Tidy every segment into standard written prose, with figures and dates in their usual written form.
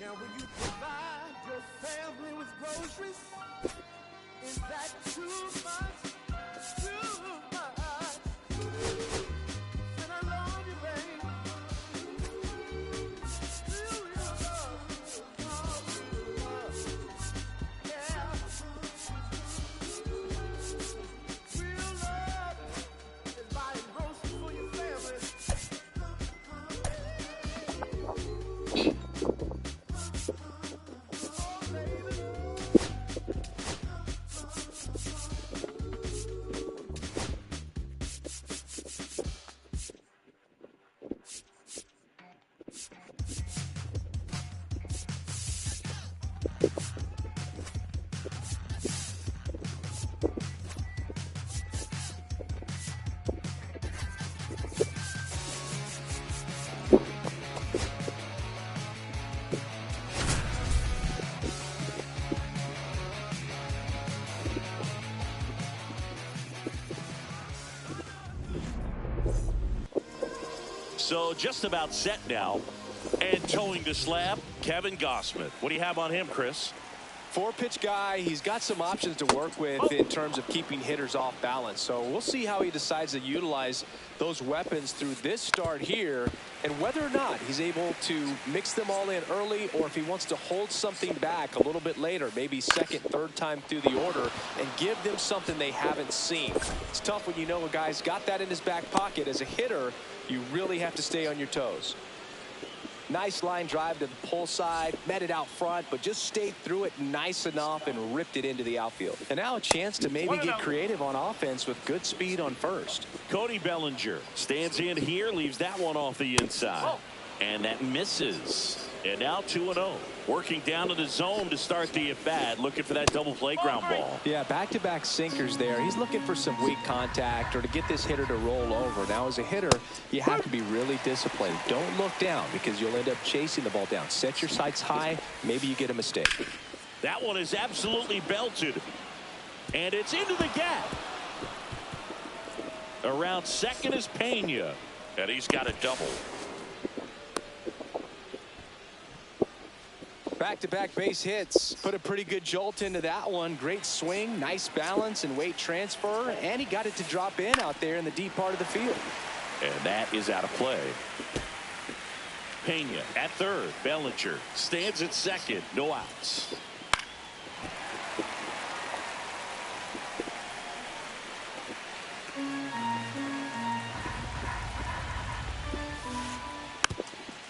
Now will you provide your family with groceries? Is that too much? Too much? And I love you, babe. Real love. Yeah. Real love is buying groceries for your family. So just about set now, and towing the slab, Kevin Gossman. What do you have on him, Chris? Four-pitch guy. He's got some options to work with in terms of keeping hitters off balance. So we'll see how he decides to utilize those weapons through this start here, and whether or not he's able to mix them all in early, or if he wants to hold something back a little bit later, maybe second, third time through the order, and give them something they haven't seen. It's tough when you know a guy's got that in his back pocket. As a hitter, you really have to stay on your toes. Nice line drive to the pull side, met it out front, but just stayed through it nice enough and ripped it into the outfield. And now a chance to maybe get creative on offense with good speed on first. Cody Bellinger stands in here, leaves that one off the inside. And that misses. And now 2-0. Working down to the zone to start the at-bat, looking for that double play ground ball. Yeah, back-to-back sinkers there. He's looking for some weak contact or to get this hitter to roll over. Now, as a hitter, you have to be really disciplined. Don't look down because you'll end up chasing the ball down. Set your sights high. Maybe you get a mistake. That one is absolutely belted. And it's into the gap. Around second is Pena. And he's got a double. Back-to-back base hits. Put a pretty good jolt into that one. Great swing, nice balance and weight transfer, and he got it to drop in out there in the deep part of the field. And that is out of play. Pena at third. Bellinger stands at second. No outs.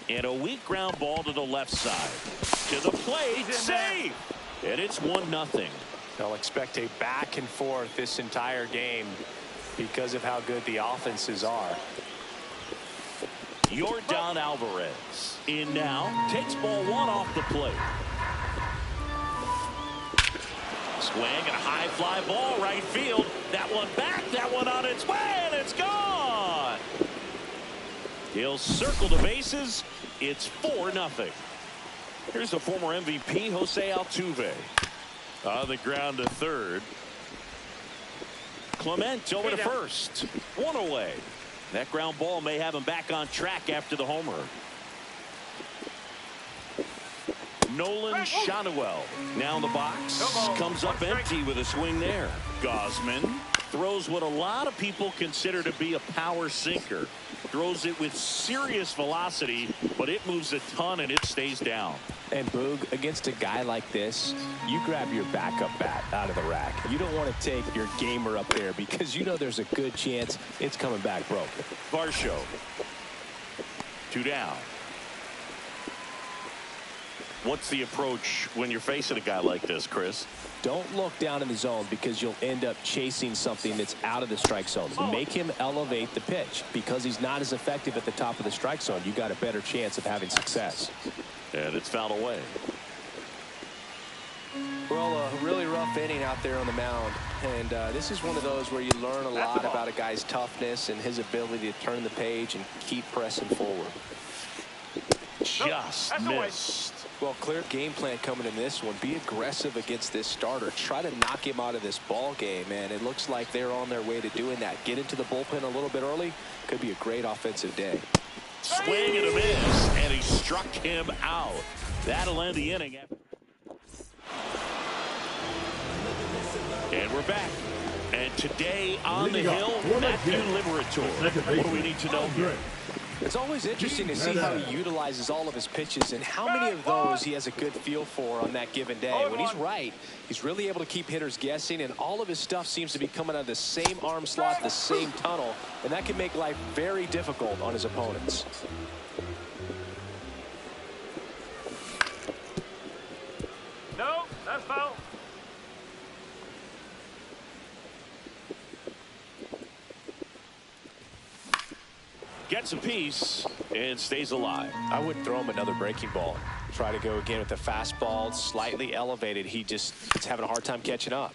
And a weak ground ball to the left side. To the plate, save! And it's 1-0. They'll expect a back and forth this entire game because of how good the offenses are. Yordan Alvarez in now, takes ball one off the plate. Swing and a high fly ball right field. That one back, that one on its way, and it's gone. He'll circle the bases. It's 4-0. Here's the former MVP, Jose Altuve. On the ground to third. Clement over to first. One away. That ground ball may have him back on track after the homer. Nolan Shanuel now in the box. Comes up empty with a swing there. Gausman throws what a lot of people consider to be a power sinker. Throws it with serious velocity, but it moves a ton and it stays down. And Boog, against a guy like this, you grab your backup bat out of the rack. You don't want to take your gamer up there because you know there's a good chance it's coming back broken. Varsho. 2 down. What's the approach when you're facing a guy like this, Chris? Don't look down in the zone because you'll end up chasing something that's out of the strike zone. Make him elevate the pitch. Because he's not as effective at the top of the strike zone, you got a better chance of having success. And it's fouled away. Well, a really rough inning out there on the mound. And this is one of those where you learn a lot about a guy's toughness and his ability to turn the page and keep pressing forward. Just missed. Well, clear game plan coming in this one. Be aggressive against this starter. Try to knock him out of this ball game, and it looks like they're on their way to doing that. Get into the bullpen a little bit early. Could be a great offensive day. Swing and a miss, and he struck him out. That'll end the inning. And we're back. And today on the hill, Matthew Liberatore. What do we need to know here? It's always interesting to see how he utilizes all of his pitches and how many of those he has a good feel for on that given day. When he's right, he's really able to keep hitters guessing, and all of his stuff seems to be coming out of the same arm slot, the same tunnel, and that can make life very difficult on his opponents. No, that's foul. Gets a piece and stays alive. I would throw him another breaking ball. Try to go again with the fastball, slightly elevated. He just is having a hard time catching up.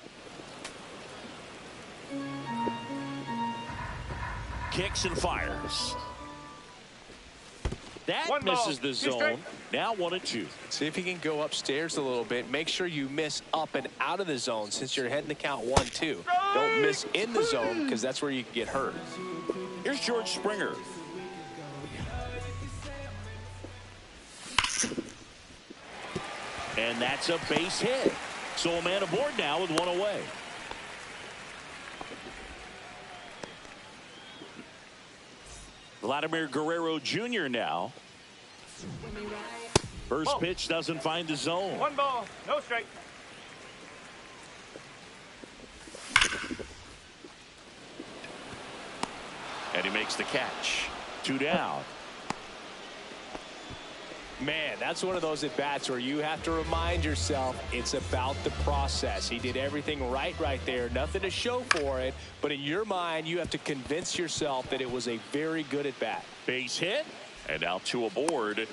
Kicks and fires. That One ball, misses the 2 zone. strike. Now 1-2. See if he can go upstairs a little bit. Make sure you miss up and out of the zone since you're heading to count 1-2. Don't miss in the zone because that's where you can get hurt. Here's George Springer. And that's a base hit. So a man aboard now with 1 away. Vladimir Guerrero Jr. now. First pitch doesn't find the zone. 1 ball, no strike. And he makes the catch. 2 down. Man, that's one of those at-bats where you have to remind yourself it's about the process. He did everything right there. Nothing to show for it. But in your mind, you have to convince yourself that it was a very good at-bat. Base hit. And now 2 aboard.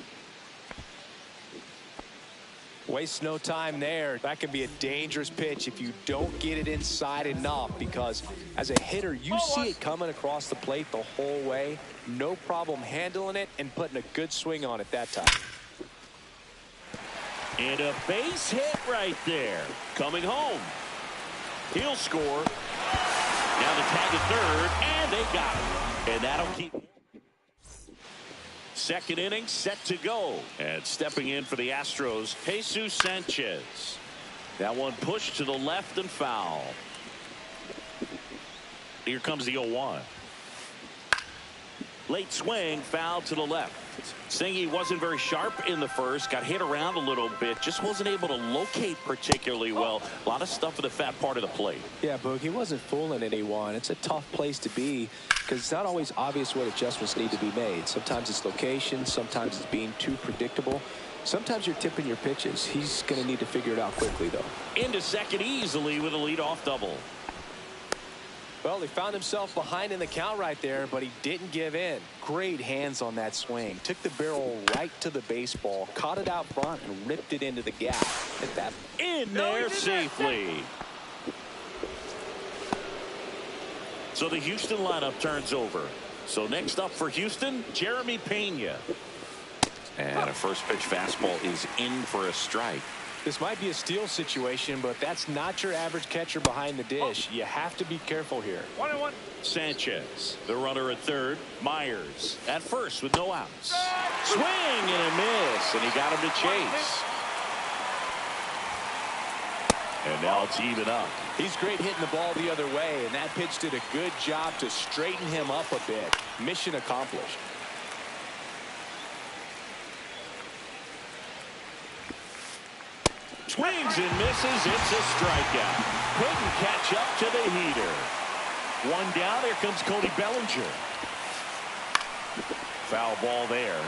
Waste no time there. That can be a dangerous pitch if you don't get it inside enough, because as a hitter, you see it coming across the plate the whole way. No problem handling it and putting a good swing on it that time. And a base hit right there. Coming home. He'll score. Now the tag at third, and they got him. And that'll keep. Second inning set to go. And stepping in for the Astros, Jesus Sanchez. That one pushed to the left and foul. Here comes the 0-1. Late swing, foul to the left. Singy wasn't very sharp in the first, got hit around a little bit, just wasn't able to locate particularly well. A lot of stuff in the fat part of the plate. Yeah, Boog, he wasn't fooling anyone. It's a tough place to be because it's not always obvious what adjustments need to be made. Sometimes it's location, sometimes it's being too predictable. Sometimes you're tipping your pitches. He's going to need to figure it out quickly, though. Into second easily with a leadoff double. Well, he found himself behind in the count right there, but he didn't give in. Great hands on that swing. Took the barrel right to the baseball, caught it out front, and ripped it into the gap. Hit that in there safely. So the Houston lineup turns over. So next up for Houston, Jeremy Pena. And a first pitch fastball is in for a strike. This might be a steal situation, but that's not your average catcher behind the dish. You have to be careful here. 1-1. Sanchez, the runner at third. Myers at first with no outs. Swing and a miss, and he got him to chase. And now it's even up. He's great hitting the ball the other way, and that pitch did a good job to straighten him up a bit. Mission accomplished. Swings and misses. It's a strikeout. Couldn't catch up to the heater. One down. Here comes Cody Bellinger. Foul ball there.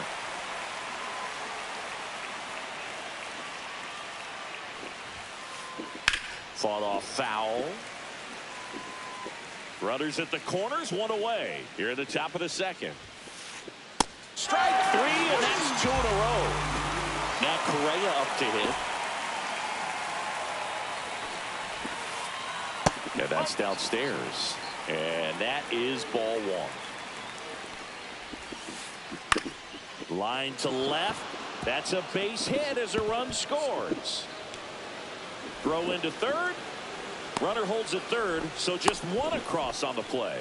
Fought off foul. Runners at the corners, 1 away. Here at the top of the second. Strike 3, and that's 2 in a row. Now Correa up to hit. Yeah, that's downstairs. And that is ball 1. Line to left. That's a base hit as a run scores. Throw into third. Runner holds at third, so just 1 across on the play.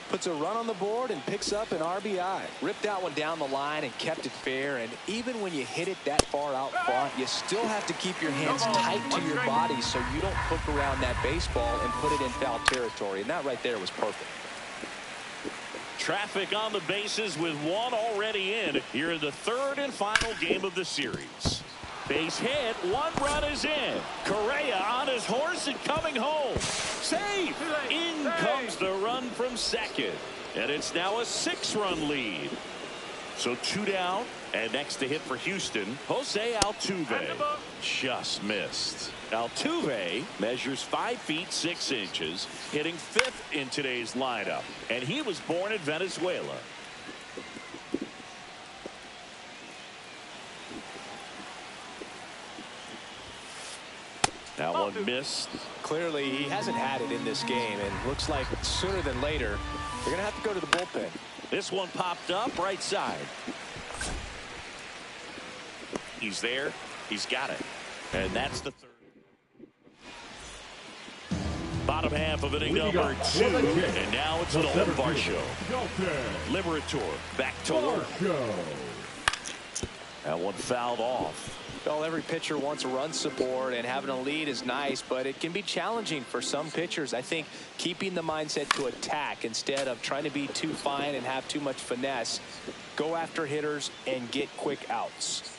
puts a run on the board and picks up an RBI. Ripped that one down the line and kept it fair. And even when you hit it that far out front, you still have to keep your hands tight to your body so you don't hook around that baseball and put it in foul territory. And that right there was perfect. Traffic on the bases with one already in here in the third and final game of the series. Base hit, one run is in. Correa on his horse and coming home. Safe! In comes the run from second. And it's now a 6-run lead. So 2 down, and next to hit for Houston, Jose Altuve. Just missed. Altuve measures 5 feet 6 inches, hitting 5th in today's lineup. And he was born in Venezuela. That one missed. Clearly, he hasn't had it in this game, and looks like sooner than later, they're going to have to go to the bullpen. This one popped up right side. He's there. He's got it. And that's the third. Bottom half of inning number 2. And now it's Dalton Varsho. Liberator back to work. That one fouled off. Well, every pitcher wants run support, and having a lead is nice, but it can be challenging for some pitchers. I think keeping the mindset to attack instead of trying to be too fine and have too much finesse. Go after hitters and get quick outs.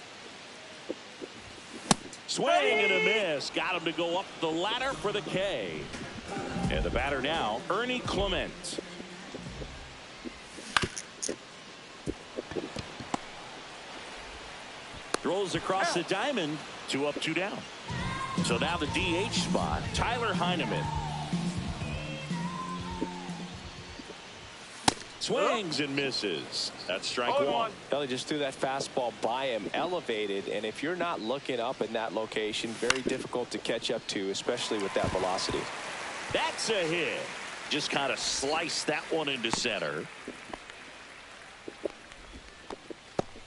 Swing and a miss. Got him to go up the ladder for the K. And the batter now, Ernie Clement. Throws across the diamond, 2 up, 2 down. So now the DH spot, Tyler Heineman. Swings and misses. That's strike 1. Well, he just threw that fastball by him, elevated, and if you're not looking up in that location, very difficult to catch up to, especially with that velocity. That's a hit. Just kind of sliced that one into center.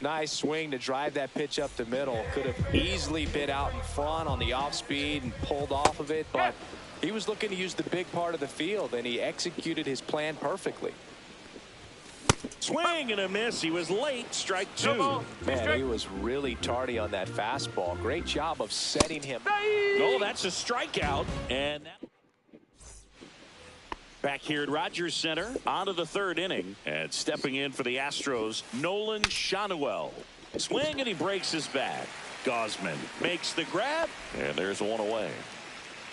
Nice swing to drive that pitch up the middle. Could have easily been out in front on the off speed and pulled off of it, but he was looking to use the big part of the field, and he executed his plan perfectly. Swing and a miss. He was late. Strike 2. Man, he was really tardy on that fastball. Great job of setting him. Oh, that's a strikeout. And that back here at Rogers Center, on to the 3rd inning. And stepping in for the Astros, Nolan Schanuel. Swing and he breaks his bat. Gausman makes the grab. And there's one away.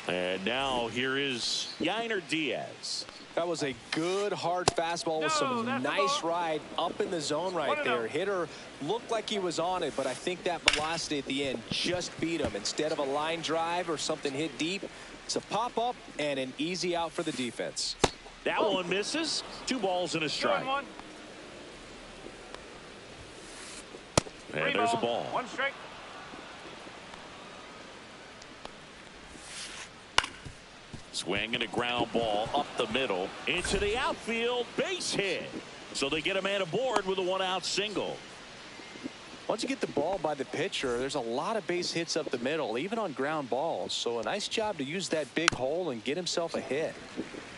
And now here is Yainer Diaz. That was a good hard fastball with some nice ride up in the zone right there. Hitter looked like he was on it, but I think that velocity at the end just beat him. Instead of a line drive or something hit deep, it's a pop-up and an easy out for the defense. That one misses. 2 balls and a strike. And there's a ball. 1 strike. Swing and a ground ball up the middle into the outfield. Base hit. So they get a man aboard with a 1-out single. Once you get the ball by the pitcher, there's a lot of base hits up the middle, even on ground balls. So a nice job to use that big hole and get himself a hit.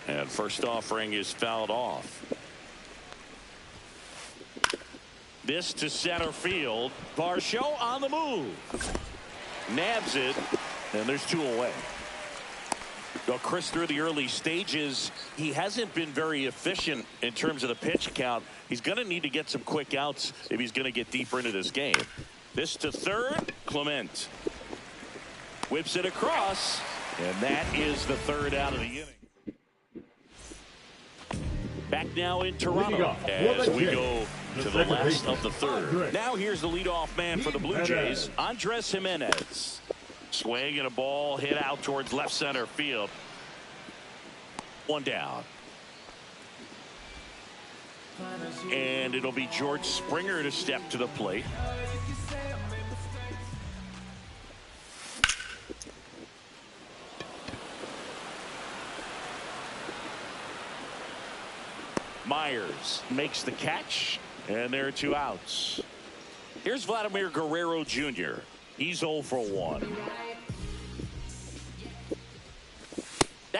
And first offering is fouled off. This to center field. Varsho on the move. Nabs it. And there's 2 away. Well, Chris, through the early stages, he hasn't been very efficient in terms of the pitch count. He's going to need to get some quick outs if he's going to get deeper into this game. This to 3rd, Clement. Whips it across, and that is the 3rd out of the inning. Back now in Toronto as we go to the last of the 3rd. Now here's the leadoff man for the Blue Jays, Andres Gimenez. Swing and a ball hit out towards left center field. 1 down. And it'll be George Springer to step to the plate. Myers makes the catch, and there are 2 outs. Here's Vladimir Guerrero Jr. He's 0 for 1.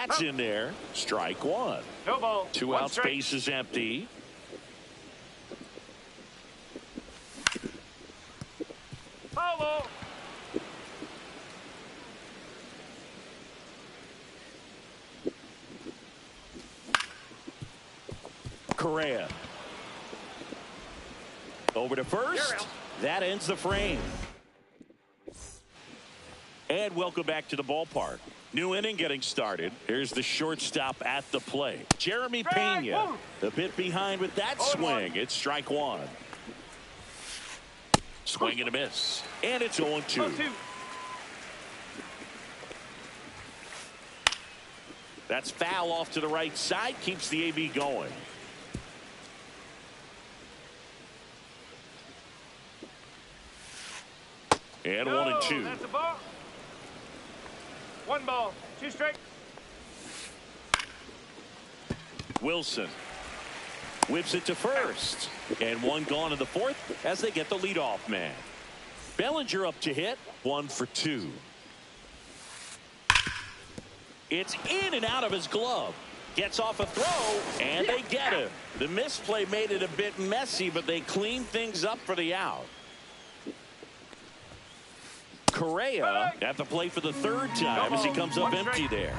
That's in there. Strike one. No ball. Two One out, strike. space is empty. Foul ball. Correa. Over to first. That ends the frame. And welcome back to the ballpark. New inning getting started. Here's the shortstop at the plate. Jeremy Pena. A bit behind with that swing. It's strike one. Swing and a miss. And it's 0-2. That's foul off to the right side. Keeps the AB going. And 1-2. That's a ball. One ball. Two strike. Wilson whips it to first. And one gone in the fourth as they get the leadoff man. Bellinger up to hit. 1 for 2. It's in and out of his glove. Gets off a throw, and they get him. The misplay made it a bit messy, but they cleaned things up for the out. Correa at the plate for the third time as he comes up empty there.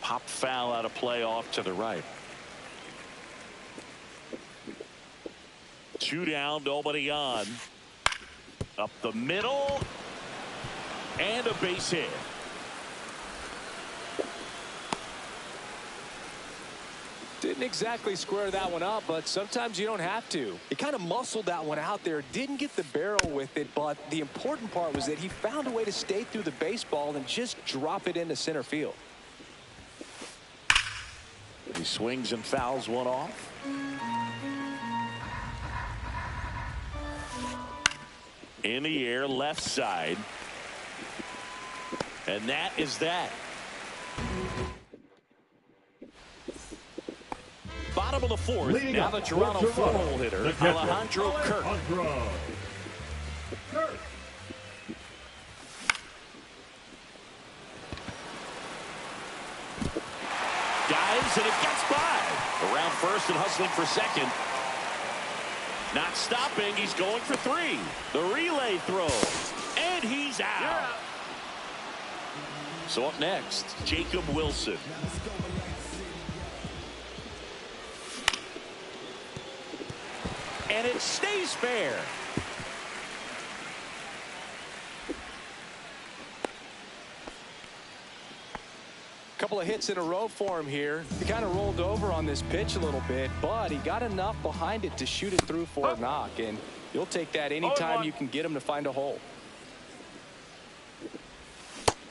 Pop foul out of play off to the right. 2 down, nobody on. Up the middle. And a base hit. Didn't exactly square that one up, but sometimes you don't have to. He kind of muscled that one out there, didn't get the barrel with it, but the important part was that he found a way to stay through the baseball and just drop it into center field. He swings and fouls one off. In the air, left side. And that is that. Bottom of the fourth. Leading now up the Toronto for four-hole hitter, Alejandro Kirk. Dives and it gets by. Around first and hustling for second. Not stopping. He's going for 3. The relay throw. And he's out. Yeah. So up next, Jacob Wilson. And it stays fair. Couple of hits in a row for him here. He kind of rolled over on this pitch a little bit, but he got enough behind it to shoot it through for a knock, and you'll take that anytime you can get him to find a hole.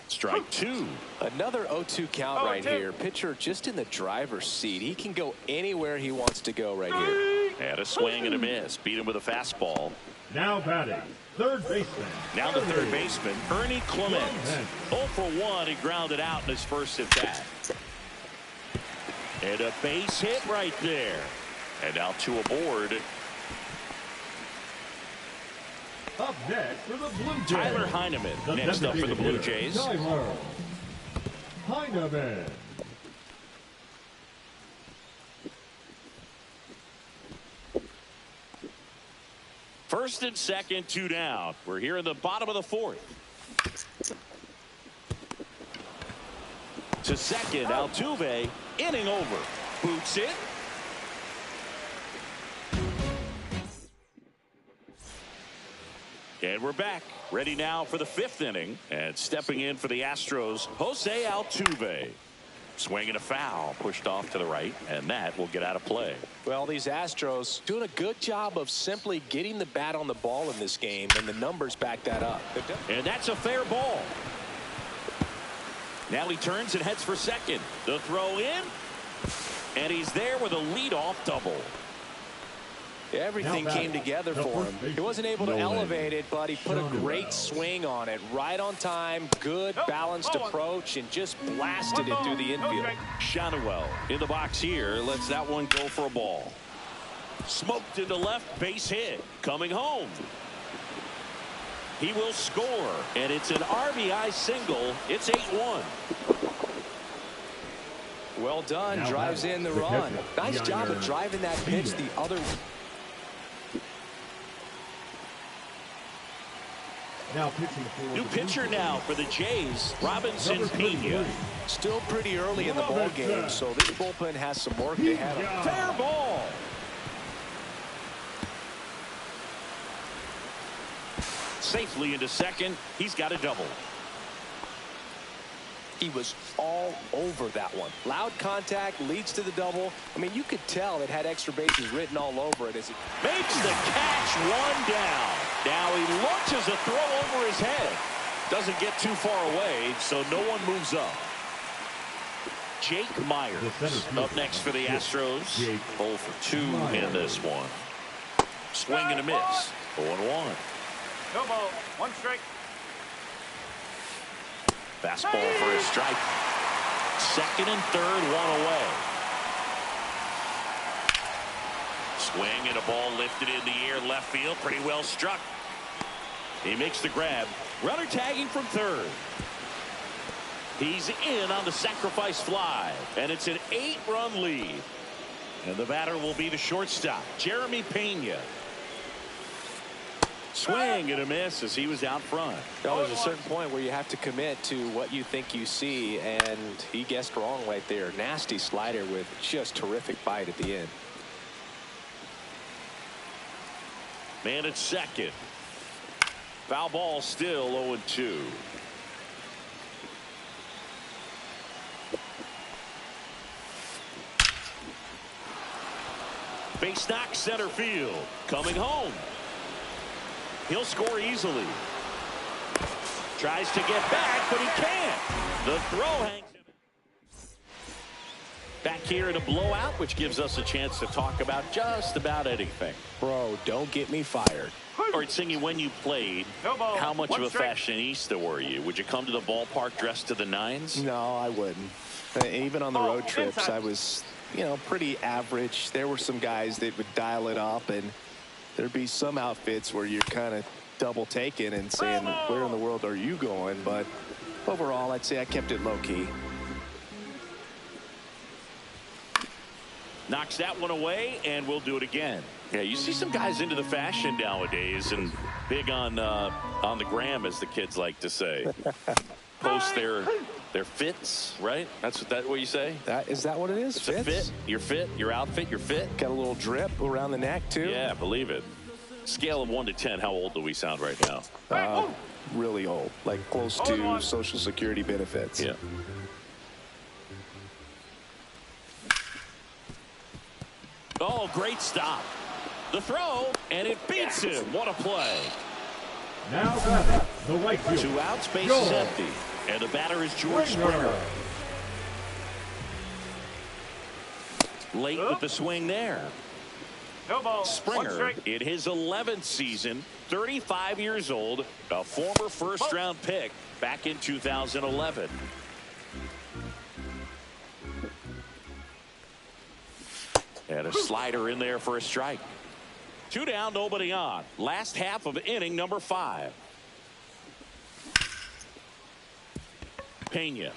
Strike 2. Another 0-2 count right here. Pitcher just in the driver's seat. He can go anywhere he wants to go right here. And a swing and a miss. Beat him with a fastball. Now batting, third baseman. Now the third baseman, Ernie Clement. 0 for 1. He grounded out in his first at bat. And a base hit right there. And now 2 aboard. Up next for the Blue Jays, Tyler Heineman next up for the Blue Jays. Tyler Heineman. First and second, 2 down. We're here in the bottom of the fourth. To second, Altuve, inning over. Boots it. And we're back. Ready now for the 5th inning. And stepping in for the Astros, Jose Altuve. Swinging a foul, pushed off to the right, and that will get out of play. Well, these Astros doing a good job of simply getting the bat on the ball in this game, and the numbers back that up. And that's a fair ball. Now he turns and heads for second. The throw in, and he's there with a leadoff double. Everything came together for him. He wasn't able to elevate it, but he put a great swing on it. Right on time, good balanced approach, and just blasted it through the infield. Shadowell in the box here. Lets that one go for a ball. Smoked into left, base hit. Coming home. He will score, and it's an RBI single. It's 8-1. Well done. Now drives batting, in the the run. catcher, Nice job of Yonder driving that pitch Pena. the other. Now pitching for New the pitcher Blue now Jays. for the Jays, Robinson Number Pena. 33. Still pretty early in the ball game, so this bullpen has some work ahead of them. Fair ball. Safely into second. He's got a double. He was all over that one. Loud contact leads to the double. I mean, you could tell it had extra bases written all over it as it Makes the catch, one down. Now he launches a throw over his head. Doesn't get too far away, so no one moves up. Jake Myers up next for the Astros. 0 for 2 in this one. Swing and a miss. 0-1. No ball. 1 strike. Fastball for a strike. Second and third, 1 away. Swing and a ball lifted in the air left field. Pretty well struck. He makes the grab. Runner tagging from third. He's in on the sacrifice fly. And it's an 8-run lead. And the batter will be the shortstop, Jeremy Pena. Swing and a miss as he was out front. Well, there's a certain point where you have to commit to what you think you see, and he guessed wrong right there. Nasty slider with just terrific bite at the end. Man at second. Foul ball, still 0-2. Base knock center field. Coming home. He'll score easily. Tries to get back, but he can't. The throw hangs him. Back here in a blowout, which gives us a chance to talk about just about anything. Bro, don't get me fired. All right, Singy, when you played, No ball. how much 1 of a strike. fashionista were you? Would you come to the ballpark dressed to the nines? No, I wouldn't. Even on the Oh, road trips, inside. I was, pretty average. There were some guys that would dial it up, and there'd be some outfits where you're kind of double taking and saying, where in the world are you going? But overall, I'd say I kept it low key. Knocks that one away, and we'll do it again. Yeah, you see some guys into the fashion nowadays, and big on the gram, as the kids like to say. Post their fits, right? That's what you say. Is that what it is? It's a fit. Your fit, your outfit, your fit. Got a little drip around the neck too. Yeah, believe it. Scale of 1 to 10. How old do we sound right now? Really old, like close to Social Security benefits. Yeah. Oh, great stop. The throw, and it beats him. What a play. Now batting, the right fielder. 2 outs, base is Joel empty. And the batter is George Springer. Late with the swing there. No ball. 1 Springer strike. in his 11th season, 35 years old, a former first-round pick back in 2011. And a slider in there for a strike. 2 down, nobody on. Last half of inning number 5. Pena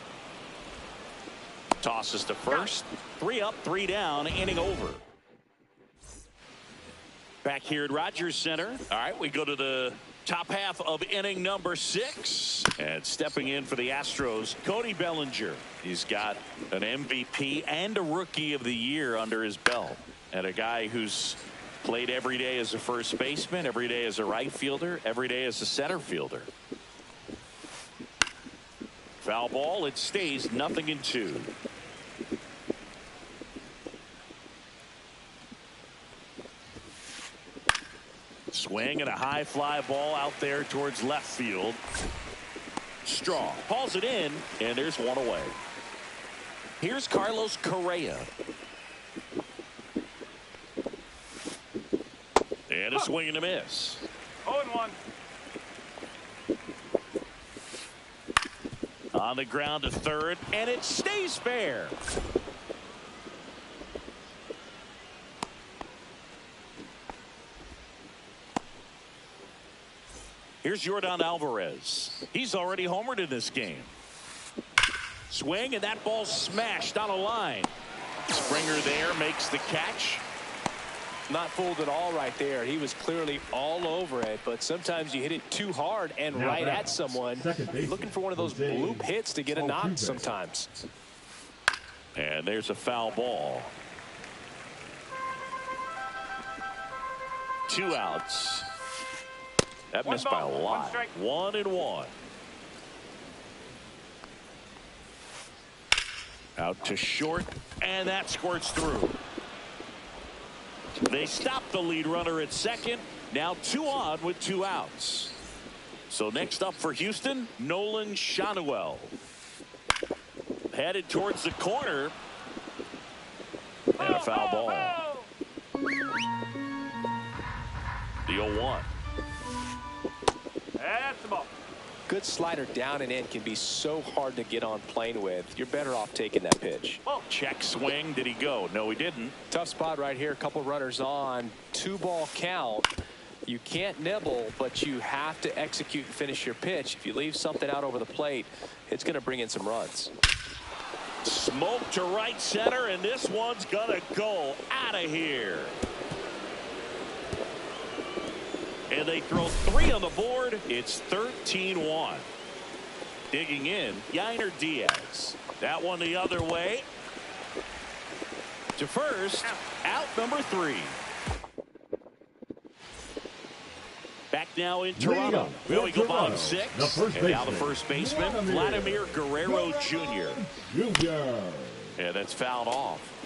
tosses to first. 3 up, 3 down, inning over. Back here at Rogers Center. All right, we go to the top half of inning number 6. And stepping in for the Astros, Cody Bellinger. He's got an MVP and a Rookie of the Year under his belt. And a guy who's played every day as a first baseman, every day as a right fielder, every day as a center fielder. Foul ball, it stays 0-2. Swing and a high fly ball out there towards left field. Strong hauls it in, and there's 1 away. Here's Carlos Correa. And a swing and a miss. 0-1. On the ground to third, and it stays fair. Here's Yordan Alvarez. He's already homered in this game. Swing, and that ball smashed on a line. Springer there makes the catch. Not fooled at all right there. He was clearly all over it, but sometimes you hit it too hard and now right at someone. Looking for one of those bloop hits to get a knock sometimes. And there's a foul ball. 2 outs. That missed by a lot. 1-1. Out to short, and that squirts through. They stop the lead runner at second. Now 2 on with 2 outs. So next up for Houston, Nolan Shanuel. Headed towards the corner. And a foul ball. The 0-1. That's the ball. Good slider down and in can be so hard to get on plane with. You're better off taking that pitch. Check swing. Did he go? No, he didn't. Tough spot right here. A couple runners on. 2-ball count. You can't nibble, but you have to execute and finish your pitch. If you leave something out over the plate, it's going to bring in some runs. Smoke to right center, and this one's going to go out of here. And they throw 3 on the board. It's 13-1. Digging in, Yainer Diaz. That one the other way. To first, out number 3. Back now in Toronto. Billy go bottom 6. And now the first baseman, Vladimir Guerrero Jr. Yeah, that's fouled off.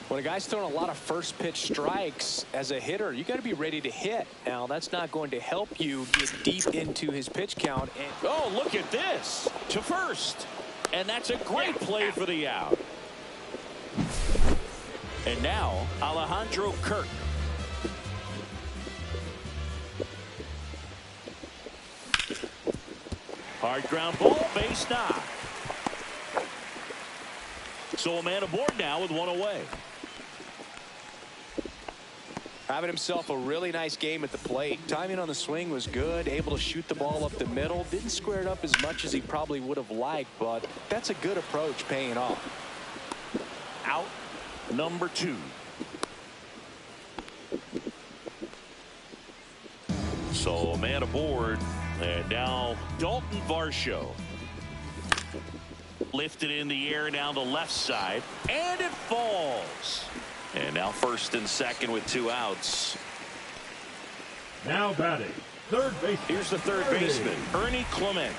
When a guy's throwing a lot of first pitch strikes as a hitter, you got to be ready to hit. Now, that's not going to help you get deep into his pitch count. And oh, look at this. To first. And that's a great play for the out. And now, Alejandro Kirk. Hard ground ball, base knock. So a man aboard now with 1 away. Having himself a really nice game at the plate. Timing on the swing was good. Able to shoot the ball up the middle. Didn't square it up as much as he probably would have liked, but that's a good approach paying off. Out number 2. So a man aboard. And now Dalton Varsho. Lifted in the air down the left side. And it falls. And now first and second with 2 outs. Now batting, third baseman. Here's the third baseman, Ernie Clement.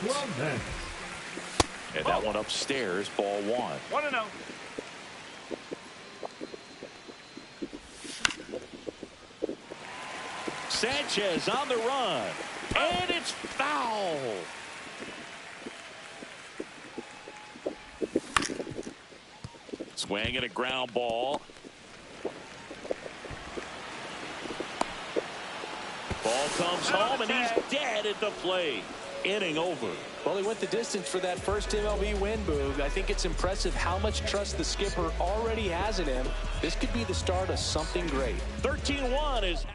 And that one upstairs, ball 1. 1-0. Sanchez on the run. And it's foul. Swing and a ground ball. Ball comes home, and he's dead at the plate. Inning over. Well, he went the distance for that first MLB win, Boog. I think it's impressive how much trust the skipper already has in him. This could be the start of something great. 13-1 is